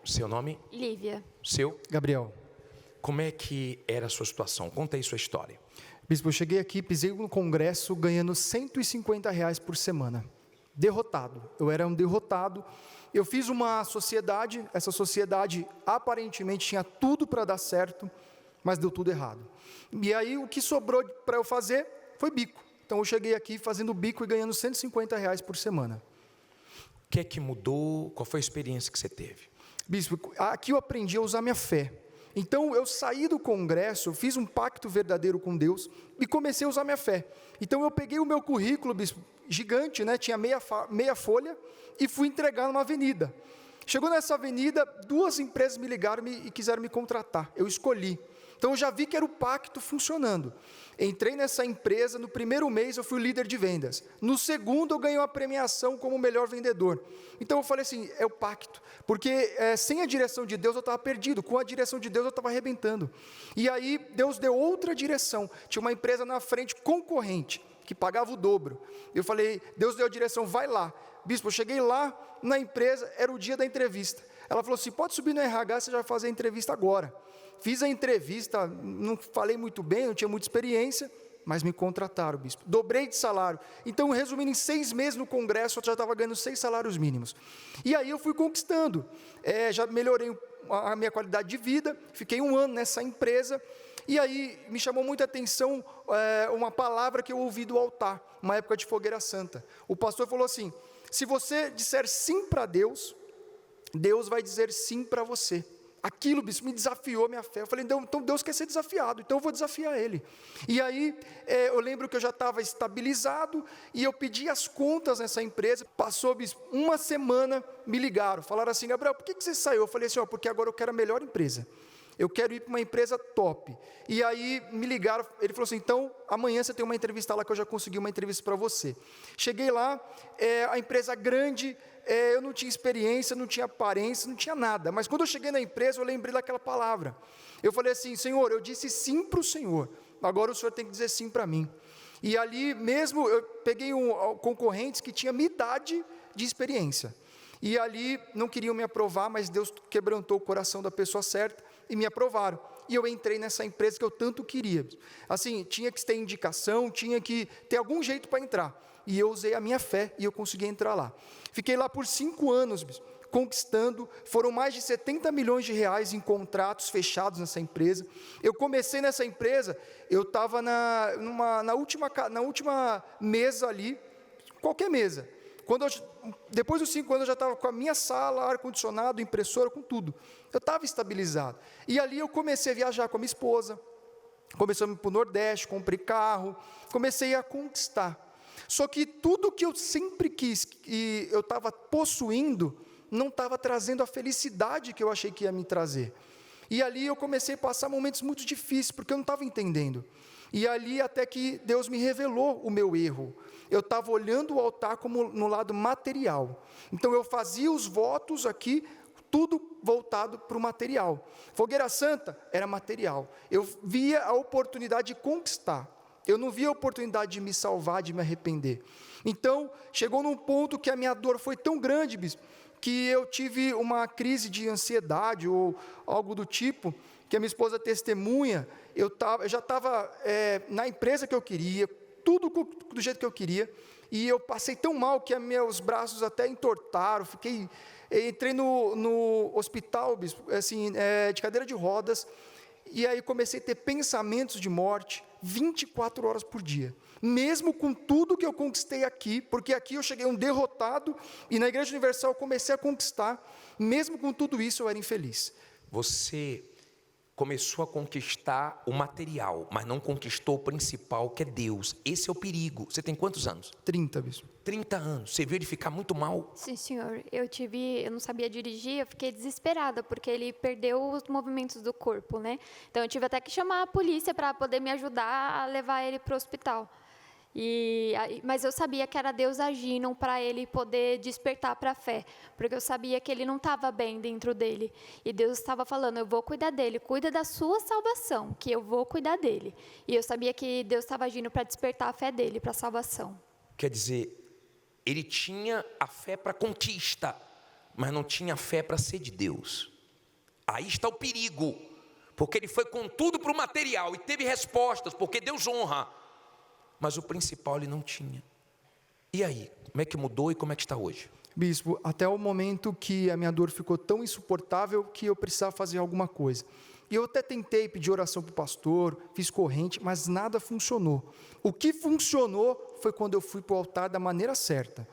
Seu nome? Lívia. Seu? Gabriel. Como é que era a sua situação? Conta aí sua história. Bispo, eu cheguei aqui, pisei no congresso ganhando R$ 150 por semana. Derrotado. Eu era um derrotado. Eu fiz uma sociedade, essa sociedade aparentemente tinha tudo para dar certo, mas deu tudo errado. E aí o que sobrou para eu fazer foi bico. Então eu cheguei aqui fazendo bico e ganhando R$ 150 por semana. O que é que mudou? Qual foi a experiência que você teve? Bispo, aqui eu aprendi a usar minha fé. Então eu saí do congresso, fiz um pacto verdadeiro com Deus e comecei a usar minha fé. Então eu peguei o meu currículo, bispo, gigante, né? Tinha meia folha, e fui entregar numa avenida. Chegou nessa avenida, 2 empresas me ligaram e quiseram me contratar. Eu escolhi. Então eu já vi que era o pacto funcionando. Entrei nessa empresa, no primeiro mês eu fui o líder de vendas. No segundo eu ganhei uma premiação como o melhor vendedor. Então eu falei assim, é o pacto. Porque sem a direção de Deus eu estava perdido, com a direção de Deus eu estava arrebentando. E aí Deus deu outra direção. Tinha uma empresa na frente, concorrente, que pagava o dobro. Eu falei, Deus deu a direção, vai lá. Bispo, eu cheguei lá na empresa, era o dia da entrevista. Ela falou assim, pode subir no RH, você já vai fazer a entrevista agora. Fiz a entrevista, não falei muito bem, não tinha muita experiência, mas me contrataram, bispo. Dobrei de salário. Então, resumindo, em 6 meses no congresso, eu já estava ganhando 6 salários mínimos. E aí eu fui conquistando. Já melhorei a minha qualidade de vida, fiquei 1 ano nessa empresa. E aí me chamou muita atenção uma palavra que eu ouvi do altar, uma época de fogueira santa. O pastor falou assim, se você disser sim para Deus, Deus vai dizer sim para você. Aquilo, bispo, me desafiou a minha fé. Eu falei, então Deus quer ser desafiado, então eu vou desafiar Ele. E aí, eu lembro que eu já estava estabilizado, e eu pedi as contas nessa empresa. Passou, bispo, 1 semana, me ligaram, falaram assim, Gabriel, por que você saiu? Eu falei assim, porque agora eu quero a melhor empresa. Eu quero ir para uma empresa top. E aí me ligaram, ele falou assim, então amanhã você tem uma entrevista lá, que eu já consegui uma entrevista para você. Cheguei lá, a empresa grande, eu não tinha experiência, não tinha aparência, não tinha nada. Mas quando eu cheguei na empresa, eu lembrei daquela palavra. Eu falei assim, Senhor, eu disse sim para o Senhor, agora o Senhor tem que dizer sim para mim. E ali mesmo, eu peguei concorrentes que tinham minha idade de experiência. E ali não queriam me aprovar, mas Deus quebrantou o coração da pessoa certa, e me aprovaram, e eu entrei nessa empresa que eu tanto queria. Assim, tinha que ter indicação, tinha que ter algum jeito para entrar, e eu usei a minha fé, e eu consegui entrar lá. Fiquei lá por 5 anos, conquistando, foram mais de 70 milhões de reais em contratos fechados nessa empresa. Eu comecei nessa empresa, eu estava na última mesa ali, qualquer mesa. Depois dos 5 anos eu já estava com a minha sala, ar-condicionado, impressora, com tudo. Eu estava estabilizado. E ali eu comecei a viajar com a minha esposa, comecei a ir para o Nordeste, comprei carro, comecei a conquistar. Só que tudo que eu sempre quis e eu estava possuindo, não estava trazendo a felicidade que eu achei que ia me trazer. E ali eu comecei a passar momentos muito difíceis, porque eu não estava entendendo. E ali até que Deus me revelou o meu erro. Eu estava olhando o altar como no lado material. Então eu fazia os votos aqui, tudo voltado para o material. Fogueira Santa era material. Eu via a oportunidade de conquistar. Eu não via a oportunidade de me salvar, de me arrepender. Então, chegou num ponto que a minha dor foi tão grande, bispo, que eu tive uma crise de ansiedade ou algo do tipo, que a minha esposa testemunha. Eu já estava na empresa que eu queria, tudo do jeito que eu queria, e eu passei tão mal que meus braços até entortaram, entrei no hospital, bispo, assim, de cadeira de rodas, e aí comecei a ter pensamentos de morte, 24 horas por dia, mesmo com tudo que eu conquistei aqui, porque aqui eu cheguei um derrotado, e na Igreja Universal eu comecei a conquistar, mesmo com tudo isso eu era infeliz. Você começou a conquistar o material, mas não conquistou o principal, que é Deus. Esse é o perigo. Você tem quantos anos? 30, bispo. 30 anos. Você viu ele ficar muito mal? Sim, senhor. Eu não sabia dirigir, eu fiquei desesperada, porque ele perdeu os movimentos do corpo, né? Então, eu tive até que chamar a polícia para poder me ajudar a levar ele para o hospital. Mas eu sabia que era Deus agindo para ele poder despertar para a fé, porque eu sabia que ele não estava bem dentro dele, e Deus estava falando, eu vou cuidar dele, cuida da sua salvação, que eu vou cuidar dele, e eu sabia que Deus estava agindo para despertar a fé dele, para a salvação. Quer dizer, ele tinha a fé para conquista, mas não tinha fé para ser de Deus. Aí está o perigo, porque ele foi com tudo para o material e teve respostas, porque Deus honra, mas o principal ele não tinha. E aí, como é que mudou e como é que está hoje? Bispo, até o momento que a minha dor ficou tão insuportável que eu precisava fazer alguma coisa. E eu até tentei pedir oração para o pastor, fiz corrente, mas nada funcionou. O que funcionou foi quando eu fui para o altar da maneira certa.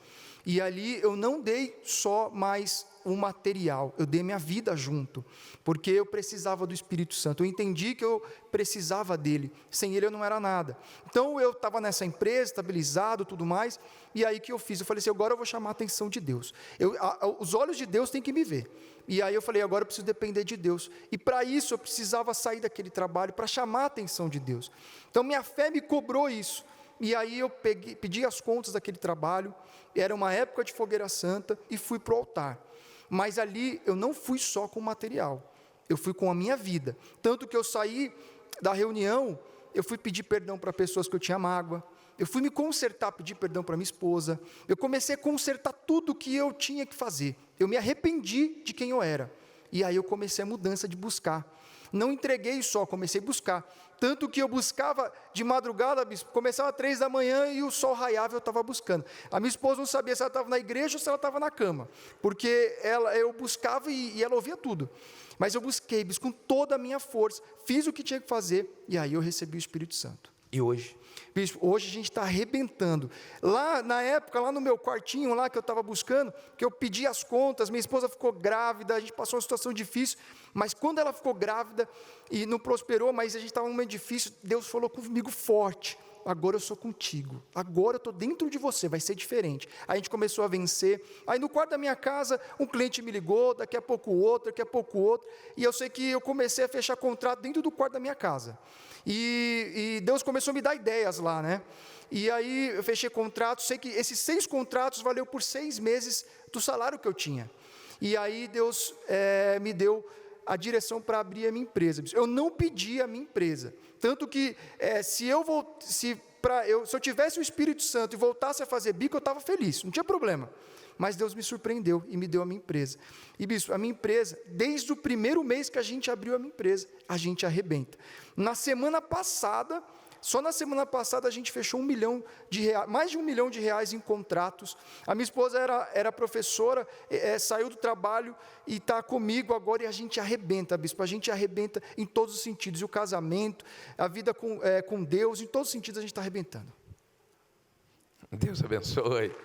E ali eu não dei só mais um material, eu dei minha vida junto, porque eu precisava do Espírito Santo, eu entendi que eu precisava dele, sem ele eu não era nada. Então eu estava nessa empresa, estabilizado, tudo mais, e aí que eu fiz, eu falei assim, agora eu vou chamar a atenção de Deus, os olhos de Deus têm que me ver, e aí eu falei, agora eu preciso depender de Deus, e para isso eu precisava sair daquele trabalho, para chamar a atenção de Deus. Então minha fé me cobrou isso, e aí eu pedi as contas daquele trabalho, era uma época de fogueira santa, e fui para o altar. Mas ali eu não fui só com material, eu fui com a minha vida. Tanto que eu saí da reunião, eu fui pedir perdão para pessoas que eu tinha mágoa, eu fui me consertar, pedir perdão para minha esposa, eu comecei a consertar tudo que eu tinha que fazer, eu me arrependi de quem eu era, e aí eu comecei a mudança de buscar. Não entreguei só, comecei a buscar. Tanto que eu buscava de madrugada, começava às 3 da manhã e o sol raiava, eu estava buscando. A minha esposa não sabia se ela estava na igreja ou se ela estava na cama, porque eu buscava e ela ouvia tudo. Mas eu busquei com toda a minha força, fiz o que tinha que fazer, e aí eu recebi o Espírito Santo. E hoje? Bispo, hoje a gente está arrebentando. Lá na época, lá no meu quartinho, lá que eu estava buscando, que eu pedi as contas, minha esposa ficou grávida, a gente passou uma situação difícil, mas quando ela ficou grávida e não prosperou, mas a gente estava num momento difícil, Deus falou comigo forte, agora eu sou contigo, agora eu estou dentro de você, vai ser diferente. Aí a gente começou a vencer, aí no quarto da minha casa, um cliente me ligou, daqui a pouco outro, e eu sei que eu comecei a fechar contrato dentro do quarto da minha casa. E Deus começou a me dar ideias lá, né? E aí eu fechei contratos, sei que esses 6 contratos valeu por 6 meses do salário que eu tinha. E aí Deus me deu a direção para abrir a minha empresa. Eu não pedi a minha empresa, tanto que se eu tivesse o Espírito Santo e voltasse a fazer bico, eu estava feliz, não tinha problema. Mas Deus me surpreendeu e me deu a minha empresa. E bispo, a minha empresa, desde o primeiro mês que a gente abriu a minha empresa, a gente arrebenta. Na semana passada, só na semana passada a gente fechou mais de R$1 milhão em contratos. A minha esposa era professora, saiu do trabalho e está comigo agora, e a gente arrebenta, bispo, a gente arrebenta em todos os sentidos. E o casamento, a vida com Deus, em todos os sentidos a gente está arrebentando. Deus abençoe.